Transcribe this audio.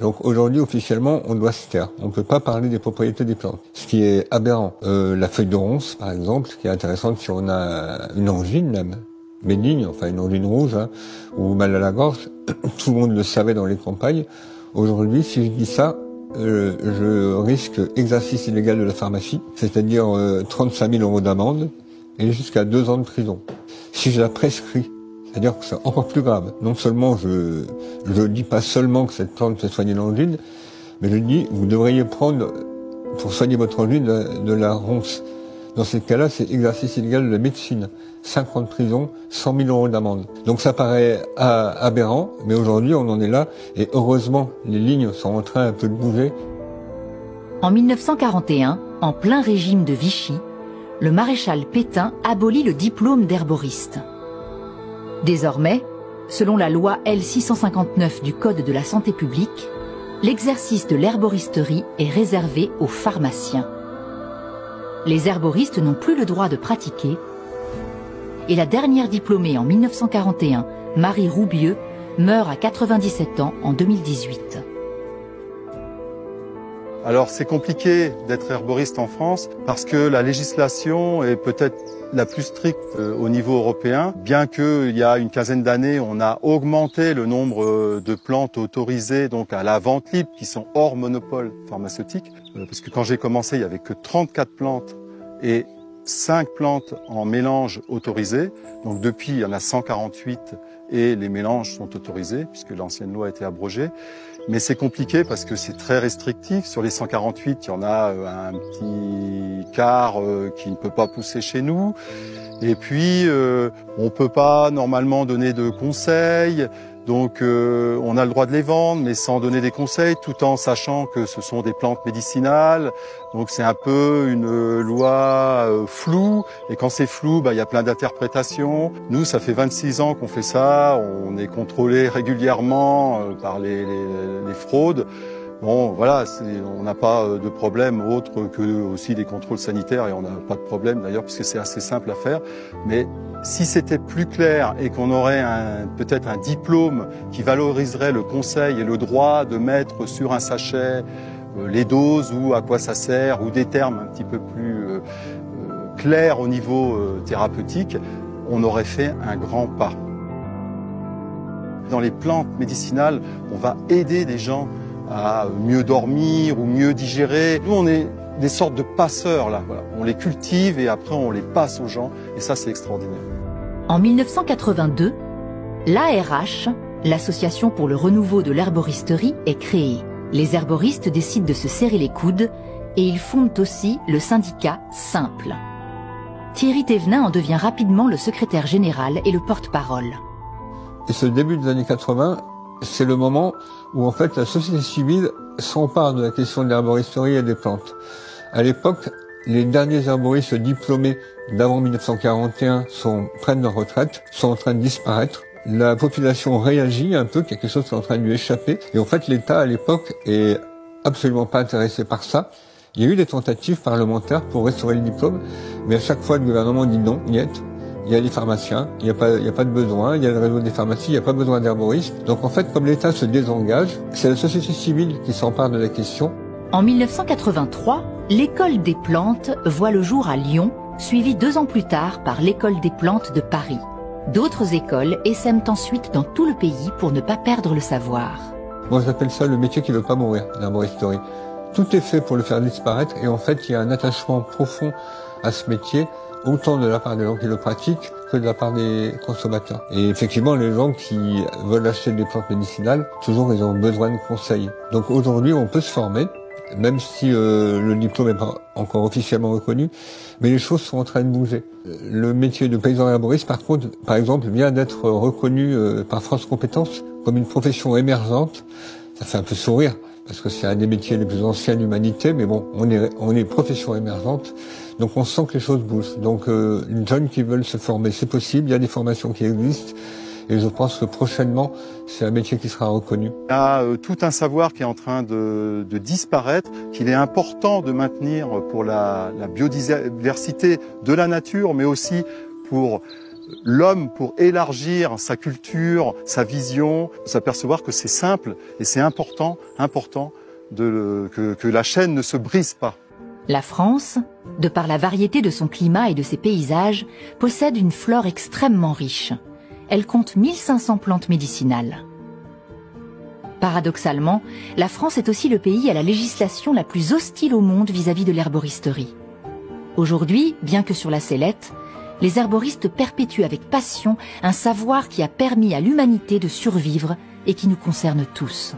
Donc aujourd'hui, officiellement, on doit se taire. On ne peut pas parler des propriétés des plantes. Ce qui est aberrant. La feuille de ronce, par exemple, qui est intéressante si on a une angine même, bénigne, enfin une angine rouge, hein, ou mal à la gorge, tout le monde le savait dans les campagnes. Aujourd'hui, si je dis ça, je risque exercice illégal de la pharmacie, c'est-à-dire 35 000 € d'amende et jusqu'à 2 ans de prison. Si je la prescris, c'est-à-dire que c'est encore plus grave. Non seulement je dis pas seulement que cette plante fait soigner l'angine, mais je dis vous devriez prendre pour soigner votre angine de la ronce. Dans ces cas-là, c'est exercice illégal de la médecine. 5 ans de prison, 100 000 € d'amende. Donc ça paraît aberrant, mais aujourd'hui on en est là, et heureusement les lignes sont en train un peu de bouger. En 1941, en plein régime de Vichy, le maréchal Pétain abolit le diplôme d'herboriste. Désormais, selon la loi L659 du Code de la santé publique, l'exercice de l'herboristerie est réservé aux pharmaciens. Les herboristes n'ont plus le droit de pratiquer et la dernière diplômée en 1941, Marie Roubieux, meurt à 97 ans en 2018. Alors c'est compliqué d'être herboriste en France parce que la législation est peut-être la plus stricte au niveau européen. Bien qu'il y a une quinzaine d'années, on a augmenté le nombre de plantes autorisées donc à la vente libre qui sont hors monopole pharmaceutique. Parce que quand j'ai commencé, il n'y avait que 34 plantes et 5 plantes en mélange autorisées. Donc depuis, il y en a 148 et les mélanges sont autorisés puisque l'ancienne loi a été abrogée. Mais c'est compliqué parce que c'est très restrictif. Sur les 148, il y en a un petit quart qui ne peut pas pousser chez nous. Et puis, on peut pas normalement donner de conseils. Donc, on a le droit de les vendre, mais sans donner des conseils, tout en sachant que ce sont des plantes médicinales. Donc, c'est un peu une loi floue. Et quand c'est flou, il y a plein d'interprétations. Nous, ça fait 26 ans qu'on fait ça. On est contrôlé régulièrement par les fraudes. Bon, voilà, on n'a pas de problème autre que aussi des contrôles sanitaires et on n'a pas de problème d'ailleurs puisque c'est assez simple à faire. Mais si c'était plus clair et qu'on aurait peut-être un diplôme qui valoriserait le conseil et le droit de mettre sur un sachet les doses ou à quoi ça sert ou des termes un petit peu plus clairs au niveau thérapeutique, on aurait fait un grand pas. Dans les plantes médicinales, on va aider les gens à mieux dormir ou mieux digérer. Nous, on est des sortes de passeurs, là. Voilà. On les cultive et après, on les passe aux gens. Et ça, c'est extraordinaire. En 1982, l'ARH, l'Association pour le renouveau de l'herboristerie, est créée. Les herboristes décident de se serrer les coudes et ils fondent aussi le syndicat Simple. Thierry Thévenin en devient rapidement le secrétaire général et le porte-parole. Et ce début des années 80, c'est le moment où en fait la société civile s'empare de la question de l'herboristerie et des plantes. À l'époque, les derniers herboristes diplômés d'avant 1941 prennent leur retraite, sont en train de disparaître. La population réagit un peu, quelque chose qui est en train de lui échapper. Et en fait, l'État à l'époque est absolument pas intéressé par ça. Il y a eu des tentatives parlementaires pour restaurer le diplôme, mais à chaque fois le gouvernement dit non, niet. Il y a les pharmaciens, il n'y a pas de besoin, il y a le réseau des pharmacies, il n'y a pas besoin d'herboristes. Donc en fait, comme l'État se désengage, c'est la société civile qui s'empare de la question. En 1983, l'école des plantes voit le jour à Lyon, suivie 2 ans plus tard par l'école des plantes de Paris. D'autres écoles essaiment ensuite dans tout le pays pour ne pas perdre le savoir. Moi j'appelle ça le métier qui ne veut pas mourir, l'herboristerie. Tout est fait pour le faire disparaître et en fait il y a un attachement profond à ce métier, autant de la part des gens qui le pratiquent que de la part des consommateurs. Et effectivement, les gens qui veulent acheter des plantes médicinales, toujours ils ont besoin de conseils. Donc aujourd'hui, on peut se former, même si le diplôme n'est pas encore officiellement reconnu, mais les choses sont en train de bouger. Le métier de paysan herboriste, par contre, par exemple, vient d'être reconnu par France Compétences comme une profession émergente. Ça fait un peu sourire, parce que c'est un des métiers les plus anciens de l'humanité, mais bon, on est profession émergente, donc on sent que les choses bougent. Donc les jeunes qui veulent se former, c'est possible, il y a des formations qui existent, et je pense que prochainement, c'est un métier qui sera reconnu. Il y a tout un savoir qui est en train de disparaître, qu'il est important de maintenir pour la biodiversité de la nature, mais aussi pour l'homme pour élargir sa culture, sa vision, s'apercevoir que c'est simple et c'est important que la chaîne ne se brise pas. La France, de par la variété de son climat et de ses paysages, possède une flore extrêmement riche. Elle compte 1500 plantes médicinales. Paradoxalement, la France est aussi le pays à la législation la plus hostile au monde vis-à-vis de l'herboristerie. Aujourd'hui, bien que sur la sellette, les herboristes perpétuent avec passion un savoir qui a permis à l'humanité de survivre et qui nous concerne tous.